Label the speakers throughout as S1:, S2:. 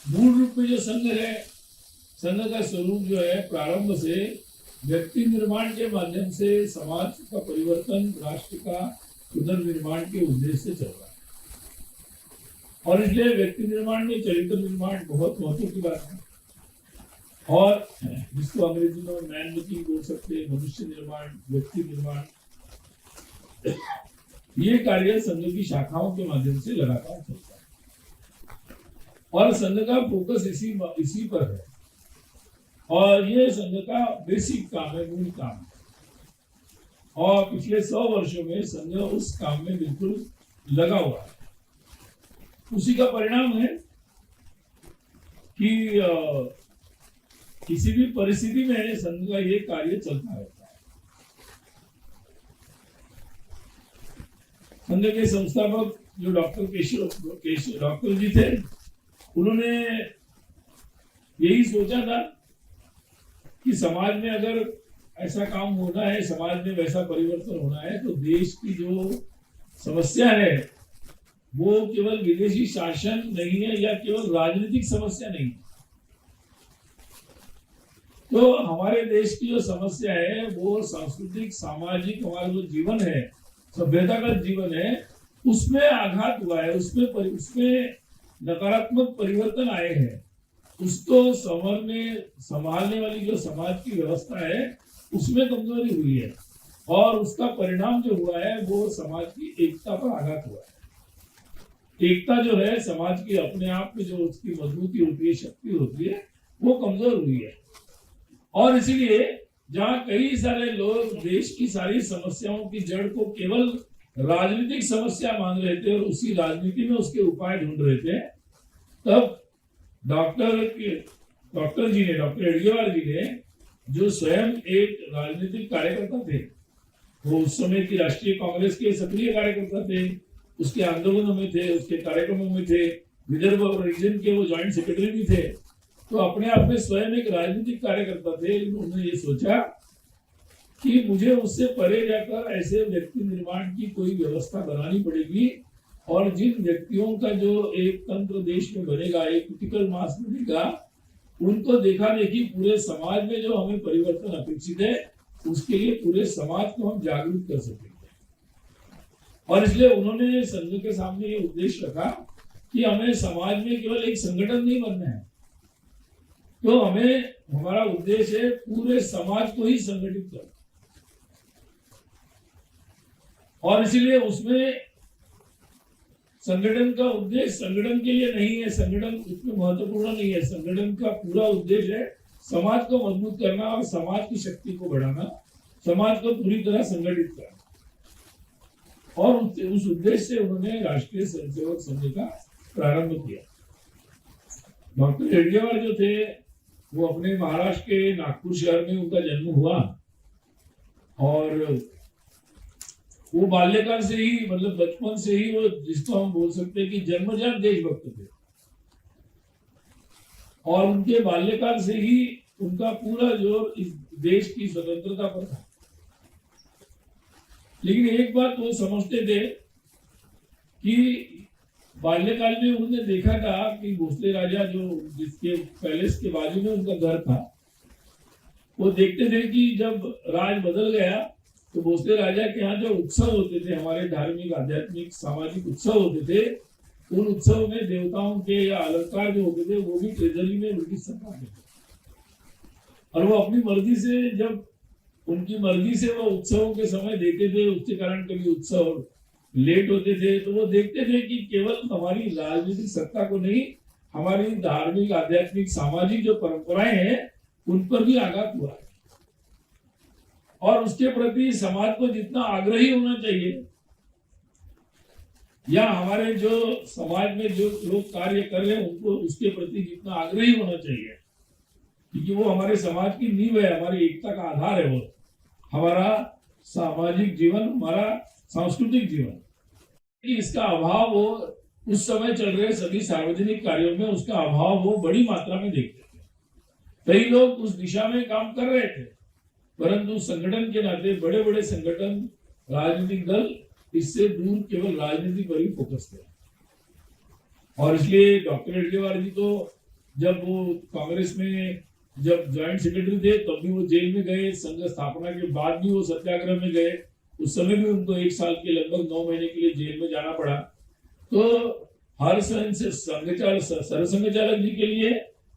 S1: मूल रूप में जो संघ है, संघ का स्वरूप जो है प्रारंभ से व्यक्ति निर्माण के माध्यम से समाज का परिवर्तन, राष्ट्र का पुनर्निर्माण के उद्देश्य से चल रहा है। और इसलिए व्यक्ति निर्माण में चरित्र निर्माण बहुत महत्व की बात है, और जिसको अंग्रेजी में मैन मेकिंग बोल सकते हैं, मनुष्य निर्माण, व्यक्ति निर्माण, ये कार्य संघ की शाखाओं के माध्यम से लगातार चलता है। और संघ का फोकस इसी पर है, और ये संघ का बेसिक काम है, मूल काम है। और पिछले 100 वर्षों में संघ उस काम में बिल्कुल लगा हुआ है। उसी का परिणाम है कि किसी भी परिस्थिति में संघ का ये कार्य चलता रहता है। संघ के संस्थापक जो डॉक्टर जी थे, उन्होंने यही सोचा था कि समाज में अगर ऐसा काम होना है, समाज में वैसा परिवर्तन होना है, तो देश की जो समस्या है वो केवल विदेशी शासन नहीं है या केवल राजनीतिक समस्या नहीं है। तो हमारे देश की जो समस्या है वो सांस्कृतिक, सामाजिक, हमारा जो जीवन है, सभ्यता का जीवन है, उसमें आघात हुआ है, उसमें नकारात्मक परिवर्तन आए हैं। उसको संभालने वाली जो समाज की व्यवस्था है उसमें कमजोरी हुई है, और उसका परिणाम जो हुआ है वो समाज की एकता पर आघात हुआ है। एकता जो है समाज की अपने आप में जो उसकी मजबूती होती है, शक्ति होती है, वो कमजोर हुई है। और इसीलिए जहाँ कई सारे लोग देश की सारी समस्याओं की जड़ को केवल राजनीतिक समस्या मान रहे थे और उसी राजनीति में उसके उपाय ढूंढ रहे थे, तब डॉक्टर हेडगेवार जी ने, जो स्वयं एक राजनीतिक कार्यकर्ता थे, वो उस समय की राष्ट्रीय कांग्रेस के सक्रिय कार्यकर्ता थे, उसके आंदोलनों में थे, उसके कार्यक्रमों में थे, विदर्भ और रीजन के वो ज्वाइंट सेक्रेटरी भी थे, तो अपने आप में स्वयं एक राजनीतिक कार्यकर्ता थे। उन्होंने ये सोचा कि मुझे उससे परे जाकर ऐसे व्यक्ति निर्माण की कोई व्यवस्था बनानी पड़ेगी, और जिन व्यक्तियों का जो एक तंत्र देश में बनेगा, एक क्रिटिकल मास बनेगा, उनको देखा देखी पूरे समाज में जो हमें परिवर्तन अपेक्षित है, उसके लिए पूरे समाज को हम जागरूक कर सकेंगे। और इसलिए उन्होंने संघ के सामने ये उद्देश्य रखा कि हमें समाज में केवल एक संगठन नहीं बनना है, तो हमारा उद्देश्य है पूरे समाज को ही संगठित करना। और इसीलिए उसमें संगठन का उद्देश्य संगठन के लिए नहीं है, संगठन उतना महत्वपूर्ण नहीं है। संगठन का पूरा उद्देश्य है समाज को मजबूत करना और समाज की शक्ति को बढ़ाना, समाज को पूरी तरह संगठित करना। और उस उद्देश्य से उन्होंने राष्ट्रीय स्वयंसेवक संघ का प्रारंभ किया। डॉक्टर हेडगेवार जो थे वो अपने महाराष्ट्र के नागपुर शहर में उनका जन्म हुआ, और वो बाल्यकाल से ही, मतलब बचपन से ही, वो जिसको हम बोल सकते हैं कि जन्मजात देशभक्त थे। और उनके बाल्यकाल से ही उनका पूरा जोर इस देश की स्वतंत्रता पर था। लेकिन एक बात वो समझते थे कि बाल्यकाल में उन्होंने देखा था कि भोसले राजा, जो जिसके पैलेस के बाजू में उनका घर था, वो देखते थे कि जब राज बदल गया तो भोसले राजा के यहाँ जो उत्सव होते थे, हमारे धार्मिक, आध्यात्मिक, सामाजिक उत्सव होते थे, उन उत्सव में देवताओं के या अलंकार जो होते थे वो भी ट्रेजरी में ब्रिटिश सरकार के थे। और वो अपनी मर्जी से, जब उनकी मर्जी से वो उत्सवों के समय देते थे, उसके कारण कभी उत्सव लेट होते थे, तो वो देखते थे कि केवल हमारी राजनीतिक सत्ता को नहीं, हमारी धार्मिक, आध्यात्मिक, सामाजिक जो परंपराएं हैं उन पर भी आघात हुआ है। और उसके प्रति समाज को जितना आग्रही होना चाहिए, या हमारे जो समाज में जो लोग कार्य कर रहे हैं उनको उसके प्रति जितना आग्रही होना चाहिए, क्योंकि वो हमारे समाज की नींव है, हमारी एकता का आधार है, वो हमारा सामाजिक जीवन, हमारा सांस्कृतिक जीवन। कि इसका अभाव वो उस समय चल रहे सभी सार्वजनिक कार्यों में, उसका अभाव वो बड़ी मात्रा में देखते थे। कई लोग उस दिशा में काम कर रहे थे, परंतु संगठन के नाते बड़े बड़े संगठन, राजनीतिक दल इससे दूर केवल राजनीति पर ही फोकस थे। और इसलिए डॉक्टर हेडगेवार जी तो जब वो कांग्रेस में जब ज्वाइंट सेक्रेटरी थे तब भी वो जेल में गए, संघ स्थापना के बाद भी वो सत्याग्रह में गए, उस समय भी उनको 1 साल के लगभग 9 महीने के लिए जेल में जाना पड़ा। तो हर संघ से सरसंघ चालक जी के लिए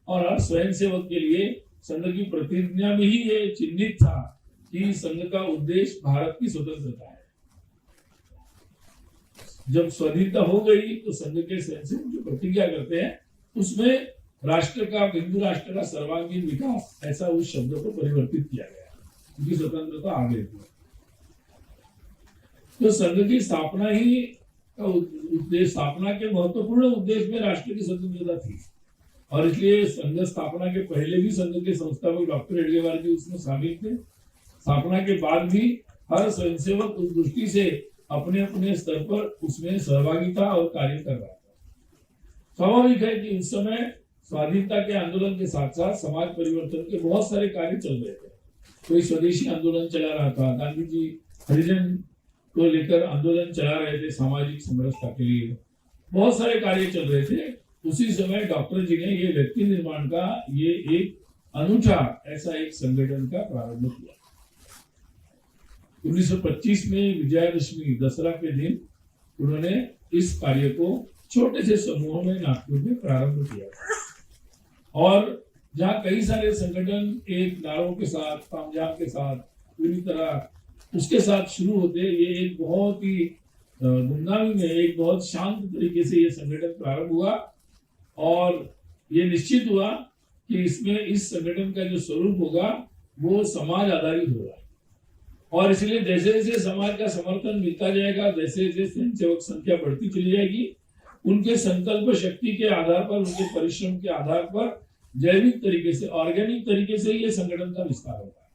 S1: और हर स्वयं सेवक के लिए संघ की प्रतिज्ञा में ही ये चिन्हित था कि संघ का उद्देश्य भारत की स्वतंत्रता है। जब स्वाधीनता हो गई तो संघ के स्वयंसेवक जो प्रतिज्ञा करते हैं उसमें राष्ट्र का, हिंदू राष्ट्र का सर्वांगीण विकास, ऐसा उस शब्द को परिवर्तित किया गया क्योंकि स्वतंत्रता आ गई थी। तो संघ की स्थापना ही उद्देश्य, स्थापना के महत्वपूर्ण उद्देश्य में राष्ट्र की स्वतंत्रता थी और इसलिए संघ स्थापना के पहले भी संघ के संस्थापक डॉक्टर हेडगेवार जी उसमें शामिल थे। स्थापना के बाद भी हर स्वयंसेवक उस दृष्टि से अपने अपने स्तर पर उसमें सहभागी था और कार्य कर रहा था। स्वाभाविक है कि उस समय स्वाधीनता के आंदोलन के साथ साथ समाज परिवर्तन के बहुत सारे कार्य चल रहे थे। कोई स्वदेशी आंदोलन चला रहा था, गांधी जी हरिजन को लेकर आंदोलन चला रहे थे, सामाजिक समरसता के लिए बहुत सारे कार्य चल रहे थे। उसी समय डॉक्टर जी ने ये व्यक्ति निर्माण का ये एक अनूठा ऐसा एक संगठन का प्रारंभ किया। 1925 में विजयादशमी दशहरा के दिन उन्होंने इस कार्य को छोटे से समूहों में नागपुर में प्रारंभ किया और जहाँ कई सारे संगठन एक नारों के साथ, तामझाम के साथ, पूरी तरह उसके साथ शुरू होते, ये एक बहुत ही गुमनामी में एक बहुत शांत तरीके से ये संगठन प्रारंभ हुआ और ये निश्चित हुआ कि इसमें इस संगठन का जो स्वरूप होगा वो समाज आधारित होगा और इसलिए जैसे जैसे समाज का समर्थन मिलता जाएगा, जैसे जैसे स्वयंसेवक संख्या बढ़ती चली जाएगी, उनके संकल्प शक्ति के आधार पर, उनके परिश्रम के आधार पर जैविक तरीके से, ऑर्गेनिक तरीके से ये संगठन का विस्तार होगा।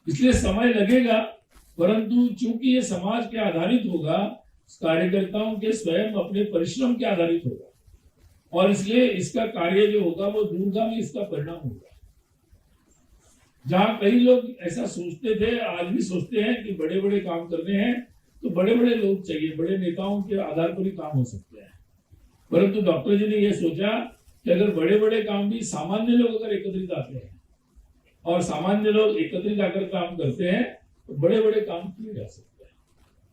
S1: इसलिए समय लगेगा, परंतु चूंकि ये समाज के आधारित होगा, कार्यकर्ताओं के स्वयं अपने परिश्रम के आधारित होगा और इसलिए इसका कार्य जो होगा वो दूरगामी इसका परिणाम होगा। जहां कई लोग ऐसा सोचते थे, आज भी सोचते हैं कि बड़े बड़े काम करने हैं तो बड़े बड़े लोग चाहिए, बड़े नेताओं के आधार पर ही काम हो सकते हैं, परंतु डॉक्टर जी ने यह सोचा कि अगर बड़े बड़े काम भी सामान्य लोग अगर एकत्रित आते हैं और सामान्य लोग एकत्रित आकर काम करते हैं तो बड़े बड़े काम किए जा सकते हैं।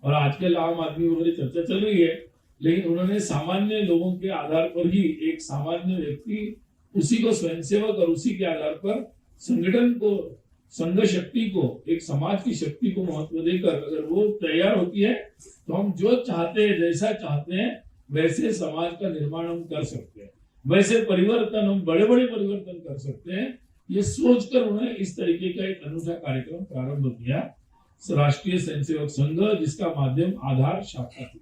S1: और आजकल आम आदमी वगैरह चर्चा चल रही है, लेकिन उन्होंने सामान्य लोगों के आधार पर ही एक सामान्य व्यक्ति, उसी को स्वयंसेवक और उसी के आधार पर संगठन को, संघ शक्ति को, एक समाज की शक्ति को महत्व देकर अगर वो तैयार होती है तो हम जो चाहते हैं, जैसा चाहते हैं वैसे समाज का निर्माण हम कर सकते हैं, वैसे परिवर्तन, हम बड़े बड़े परिवर्तन कर सकते हैं। ये सोचकर उन्होंने इस तरीके का एक अनूठा कार्यक्रम प्रारंभ किया, राष्ट्रीय स्वयंसेवक संघ, जिसका माध्यम आधार शाखा थी।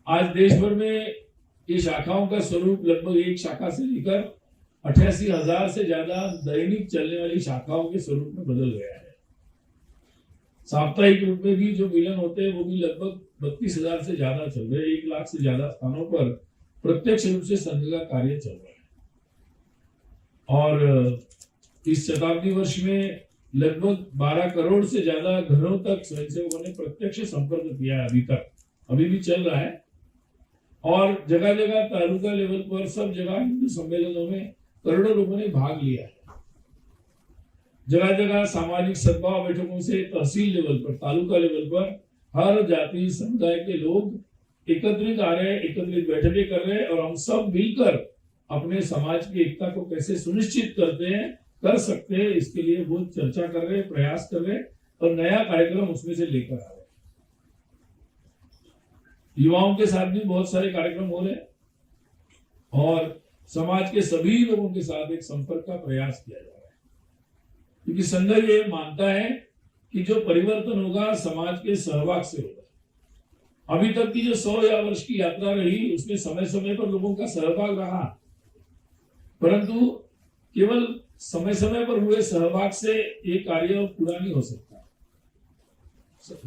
S1: आज देश भर में ये शाखाओं का स्वरूप लगभग एक शाखा से लेकर 88,000 से ज्यादा दैनिक चलने वाली शाखाओं के स्वरूप में बदल गया है। साप्ताहिक रूप में भी जो मिलन होते हैं वो भी लगभग 32,000 से ज्यादा चल रहे हैं। 1 लाख से ज्यादा स्थानों पर प्रत्यक्ष रूप से संघ का कार्य चल रहा है और इस शताब्दी वर्ष में लगभग 12 करोड़ से ज्यादा घरों तक स्वयंसेवकों ने प्रत्यक्ष संपर्क किया है। अभी तक, अभी भी चल रहा है और जगह जगह तालुका लेवल पर, सब जगह हिंदू सम्मेलनों में करोड़ों लोगों ने भाग लिया है। जगह जगह सामाजिक सद्भाव बैठकों से तहसील लेवल पर, तालुका लेवल पर हर जाति समुदाय के लोग एकत्रित आ रहे हैं, एकत्रित बैठकें कर रहे हैं और हम सब मिलकर अपने समाज की एकता को कैसे सुनिश्चित कर सकते हैं, इसके लिए वो चर्चा कर रहे हैं, प्रयास कर रहे हैं और नया कार्यक्रम उसमें से लेकर आ रहे हैं। युवाओं के साथ भी बहुत सारे कार्यक्रम हो रहे हैं और समाज के सभी लोगों के साथ एक संपर्क का प्रयास किया जा रहा है, क्योंकि संघ ये मानता है कि जो परिवर्तन होगा समाज के सहभाग से होगा। अभी तक की जो 100 वर्ष की यात्रा रही उसमें समय समय पर लोगों का सहभाग रहा, परंतु केवल समय समय पर हुए सहभाग से ये कार्य पूरा नहीं हो सकता।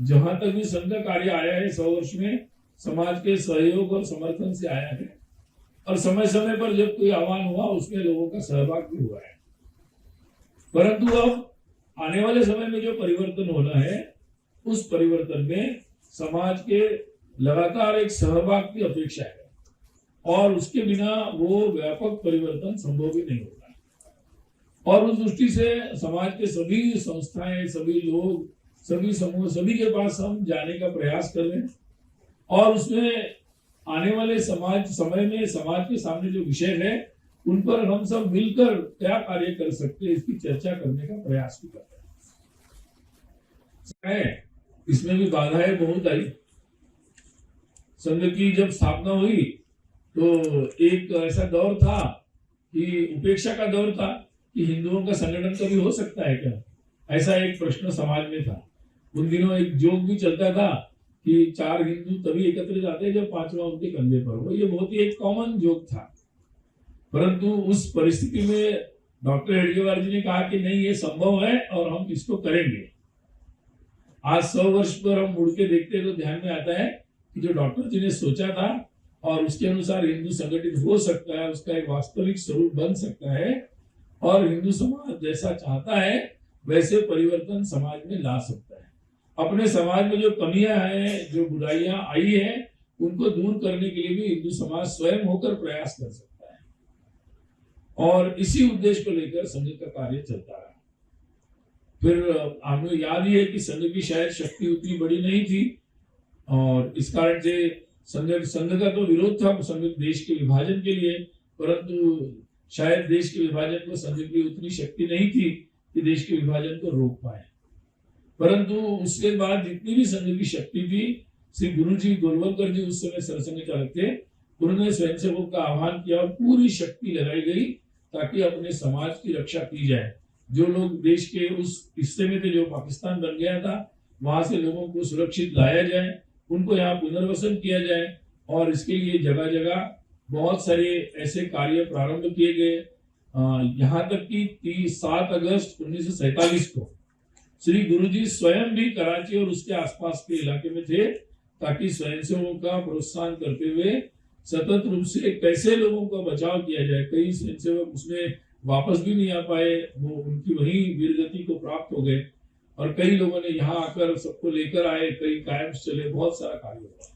S1: जहां तक भी संघ कार्य आया है 100 वर्ष में समाज के सहयोग और समर्थन से आया है और समय समय पर जब कोई आह्वान हुआ उसमें लोगों का सहभाग भी हुआ है। परंतु अब आने वाले समय में जो परिवर्तन होना है उस परिवर्तन में समाज के लगातार एक सहभाग की अपेक्षा है और उसके बिना वो व्यापक परिवर्तन संभव ही नहीं होता। और उस दृष्टि से समाज के सभी संस्थाएं, सभी लोग, सभी समूह, सभी के पास हम जाने का प्रयास कर रहे हैं और उसमें आने वाले समय में समाज के सामने जो विषय है उन पर हम सब मिलकर क्या कार्य कर सकते हैं इसकी चर्चा करने का प्रयास भी कर रहे हैं। इसमें भी बाधाएं बहुत आई। संघ की जब स्थापना हुई तो एक ऐसा दौर था कि उपेक्षा का दौर था कि हिंदुओं का संगठन कभी हो सकता है क्या, ऐसा एक प्रश्न समाज में था। उन दिनों एक जोक भी चलता था कि 4 हिंदू तभी एकत्र जाते जब 5वां उनके कंधे पर हो। ये बहुत ही एक कॉमन जोक था। परंतु उस परिस्थिति में डॉक्टर हेडगेवार जी ने कहा कि नहीं, ये संभव है और हम इसको करेंगे। आज 100 वर्ष पर हम मुड़ के देखते तो ध्यान में आता है कि जो डॉक्टर जी ने सोचा था और उसके अनुसार हिंदू संगठित हो सकता है, उसका एक वास्तविक स्वरूप बन सकता है और हिंदू समाज जैसा चाहता है वैसे परिवर्तन समाज में ला सकता है। अपने समाज में जो कमियां हैं, जो बुराइयां आई हैं, उनको दूर करने के लिए भी हिंदू समाज स्वयं होकर प्रयास कर सकता है और इसी उद्देश्य को लेकर संघ का कार्य चलता रहा। फिर हमें याद ही है कि संघ की शायद शक्ति उतनी बड़ी नहीं थी और इस कारण से संघ का तो विरोध था संघ देश के विभाजन के लिए, परंतु शायद देश के विभाजन को संघ की उतनी शक्ति नहीं थी कि देश के विभाजन को रोक पाए। परंतु उसके बाद जितनी भी संघ की शक्ति थी, श्री गुरुजी गोलवलकर जी उस समय सरसंघ चालक थे, उन्होंने स्वयंसेवकों का आह्वान किया और पूरी शक्ति लगाई गई ताकि अपने समाज की रक्षा की जाए। जो लोग देश के उस हिस्से में थे जो पाकिस्तान बन गया था, वहां से लोगों को सुरक्षित लाया जाए, उनको यहाँ पुनर्वसन किया जाए और इसके लिए जगह जगह बहुत सारे ऐसे कार्य प्रारंभ किए गए। यहाँ तक कि 7 अगस्त 1947 को श्री गुरुजी स्वयं भी कराची और उसके आसपास के इलाके में थे ताकि स्वयंसेवकों का प्रोत्साहन करते हुए सतत रूप से कैसे लोगों का बचाव किया जाए। कई स्वयंसेवक उसमें वापस भी नहीं आ पाए, वो उनकी वही वीरगति को प्राप्त हो गए और कई लोगों ने यहाँ आकर सबको लेकर आए, कई कायम चले, बहुत सारा कार्य हुआ।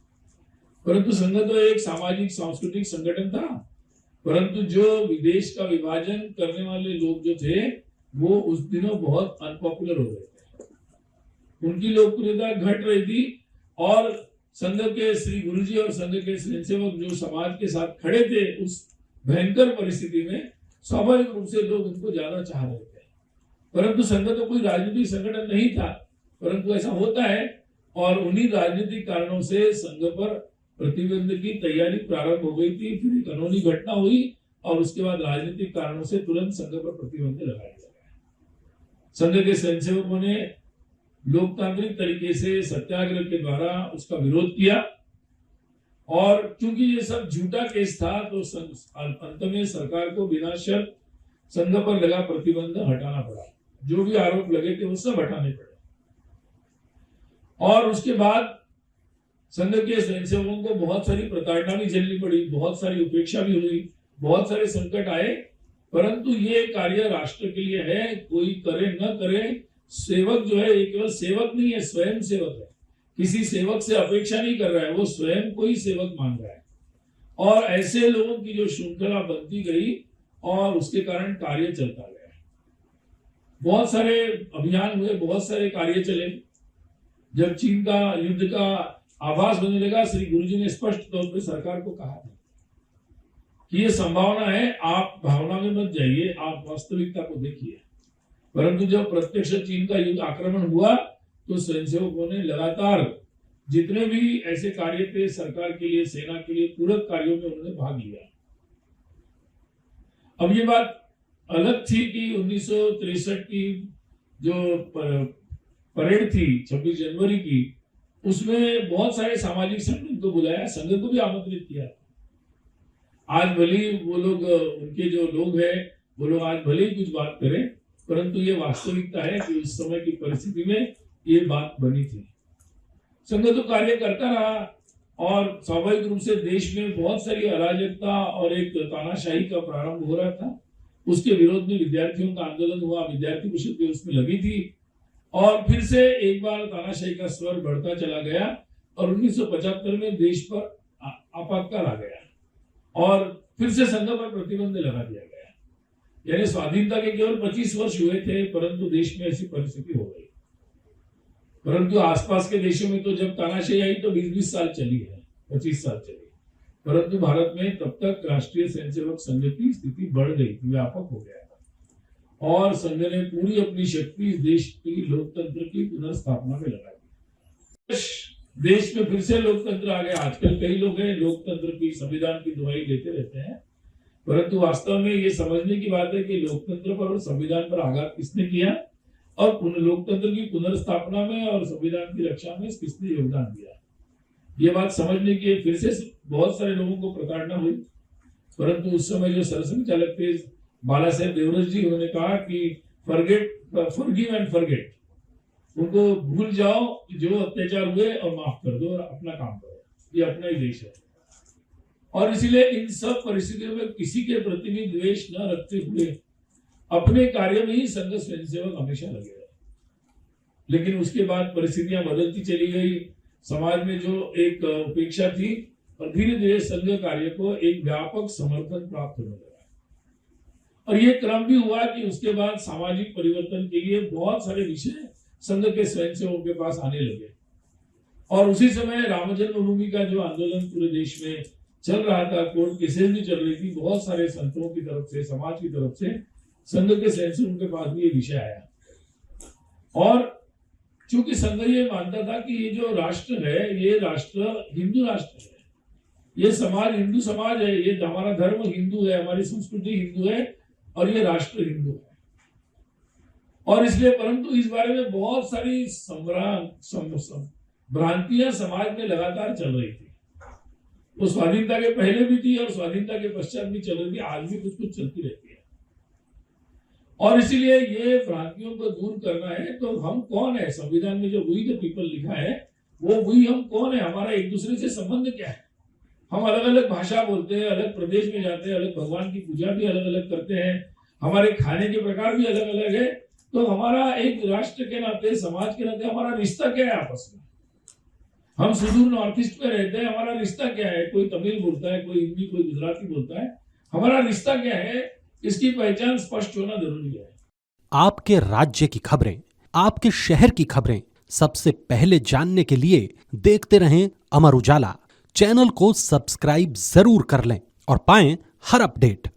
S1: परंतु संघ तो एक सामाजिक सांस्कृतिक संगठन था, परंतु जो विदेश का विभाजन करने वाले लोग जो थे वो उस दिनों बहुत अनपॉपुलर हो रहे थे, उनकी लोकप्रियता घट रही थी और संघ के श्री गुरुजी और संघ के स्वयंसेवक जो समाज के साथ खड़े थे उस भयंकर परिस्थिति में स्वाभाविक रूप से लोग उनको ज्यादा चाह रहे थे। परंतु संघ तो कोई राजनीतिक संगठन नहीं था, परंतु ऐसा होता है और उन्हीं राजनीतिक कारणों से संघ पर प्रतिबंध की तैयारी प्रारंभ हो गई थी। फिर कानूनी घटना हुई और उसके बाद राजनीतिक कारणों से तुरंत संघ पर प्रतिबंध लगाया गया। संघ के स्वयंसेवकों ने लोकतांत्रिक तरीके से सत्याग्रह के द्वारा उसका विरोध किया और क्योंकि ये सब झूठा केस था तो अंत में सरकार को बिना शर्त संघ पर लगा प्रतिबंध हटाना पड़ा। जो भी आरोप लगे थे वो सब हटाने पड़े और उसके बाद संघ के स्वयंसेवकों को बहुत सारी प्रताड़ना भी झेलनी पड़ी, बहुत सारी उपेक्षा भी हुई, बहुत सारे संकट आए। परंतु ये कार्य राष्ट्र के लिए है, कोई करे न करे, सेवक जो है ये केवल सेवक नहीं है, स्वयं सेवक है। किसी सेवक से अपेक्षा नहीं कर रहा है, वो स्वयं को ही सेवक मान रहा है और ऐसे लोगों की जो श्रृंखला बनती गई और उसके कारण कार्य चलता गया। बहुत सारे अभियान हुए, बहुत सारे कार्य चले। जब चीन का युद्ध का आभास होने लगा, श्री गुरुजी ने स्पष्ट तौर पर सरकार को कहा था कि ये संभावना है, आप भावना में मत जाइए, आप वास्तविकता को देखिए। परंतु जब प्रत्यक्ष चीन का युद्ध आक्रमण हुआ तो स्वयंसेवकों ने लगातार जितने भी ऐसे कार्य थे सरकार के लिए, सेना के लिए, पूरक कार्यों में उन्होंने भाग लिया। अब ये बात अलग थी कि 1963 की जो परेड थी 26 जनवरी की, उसमें बहुत सारे सामाजिक संगठन को बुलाया, संघ को भी आमंत्रित किया। आज भले वो लोग, उनके जो लोग हैं वो लोग आज भले ही कुछ बात करें, परंतु ये वास्तविकता है कि उस समय की परिस्थिति में ये बात बनी थी। संघ तो कार्य करता रहा और स्वाभाविक रूप से देश में बहुत सारी अराजकता और एक तानाशाही का प्रारंभ हो रहा था। उसके विरोध में विद्यार्थियों का आंदोलन हुआ, विद्यार्थी परिषद भी उसमें लगी थी और फिर से एक बार तानाशाही का स्वर बढ़ता चला गया और 1975 में देश पर आपातकाल आ गया और फिर से संघ पर प्रतिबंध लगा दिया गया। यानी स्वाधीनता के केवल 25 वर्ष हुए थे, परंतु देश में ऐसी परिस्थिति हो गई। परंतु आसपास के देशों में तो जब तानाशाही आई तो 20-20 साल चली है, 25 साल चली, परंतु भारत में तब तक राष्ट्रीय स्वयंसेवक संघ की स्थिति बढ़ गई थी, व्यापक हो गया था और संघ ने पूरी अपनी शक्ति इस देश की लोकतंत्र की पुनर्स्थापना में लगा दी। देश में फिर से लोकतंत्र आ गया। आजकल कई लोग हैं लोकतंत्र की, संविधान की दुहाई लेते रहते हैं, परंतु वास्तव में ये समझने की बात है कि लोकतंत्र पर और संविधान पर आघात किसने किया और लोकतंत्र की पुनर्स्थापना में और संविधान की रक्षा में किसने योगदान दिया। ये बात समझने की फिर से बहुत सारे लोगों को प्रताड़ना हुई, परंतु उस समय जो सरसंघचालक थे बाला साहेब देवरस जी, उन्होंने कहा कि फॉरगिव एंड फॉरगेट, उनको भूल जाओ जो अत्याचार हुए और माफ कर दो और अपना काम करो, ये अपना ही देश है। और इसीलिए इन सब परिस्थितियों में किसी के प्रति भी द्वेष न रखते हुए अपने कार्य में ही संघ स्वयंसेवक हमेशा लगे रहे। लेकिन उसके बाद परिस्थितियां बदलती चली गई, समाज में जो एक उपेक्षा थी और धीरे धीरे संघ कार्य को एक व्यापक समर्थन प्राप्त होने लगा। और ये क्रम भी हुआ कि उसके बाद सामाजिक परिवर्तन के लिए बहुत सारे विषय संघ के स्वयंसेवकों के पास आने लगे और उसी समय राम जन्मभूमि का जो आंदोलन पूरे देश में चल रहा था, कोर्ट केसेस भी चल रही थी, बहुत सारे संतों की तरफ से, समाज की तरफ से संघ के स्वयंसेवकों के पास भी ये विषय आया। और चूंकि संघ ये मानता था कि ये जो राष्ट्र है, ये राष्ट्र हिंदू राष्ट्र है, ये समाज हिंदू समाज है, ये हमारा धर्म हिंदू है, हमारी संस्कृति हिंदू है और ये राष्ट्र हिंदू है। और इसलिए परंतु इस बारे में बहुत सारी भ्रांतियां समाज में लगातार चल रही थी। वो स्वाधीनता के पहले भी थी और स्वाधीनता के पश्चात भी चल रही थी, आज भी कुछ कुछ चलती रहती है। और इसीलिए ये भ्रांतियों को दूर करना है तो हम कौन है, संविधान में जो वी द पीपल लिखा है वो वी हम कौन है, हमारा एक दूसरे से संबंध क्या है। हम अलग अलग भाषा बोलते हैं, अलग प्रदेश में जाते हैं, अलग भगवान की पूजा भी अलग अलग करते हैं, हमारे खाने के प्रकार भी अलग अलग है, तो हमारा एक राष्ट्र के नाते, समाज के नाते हमारा रिश्ता क्या है आपस में। हम सुदूर नॉर्थ ईस्ट में रहते हैं, हमारा रिश्ता क्या है, कोई तमिल बोलता है, कोई हिंदी, कोई गुजराती बोलता है, हमारा रिश्ता क्या है, इसकी पहचान स्पष्ट होना जरूरी है।
S2: आपके राज्य की खबरें, आपके शहर की खबरें सबसे पहले जानने के लिए देखते रहें अमर उजाला। चैनल को सब्सक्राइब जरूर कर लें और पाएं हर अपडेट।